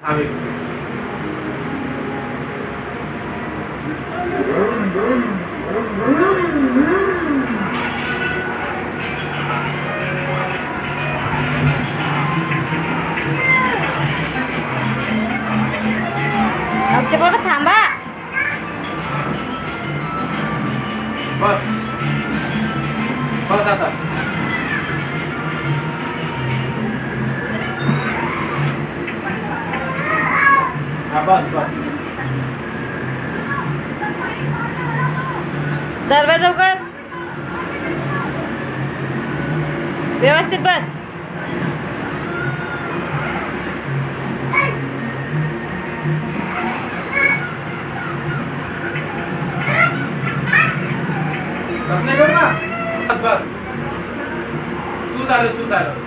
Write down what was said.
आम्ही आमचे बाबा थांबा. बस बस आता हा बस बस दरवाजा उघड. व्यवस्थित बस. बस नाही करू ना बस बस तू झालं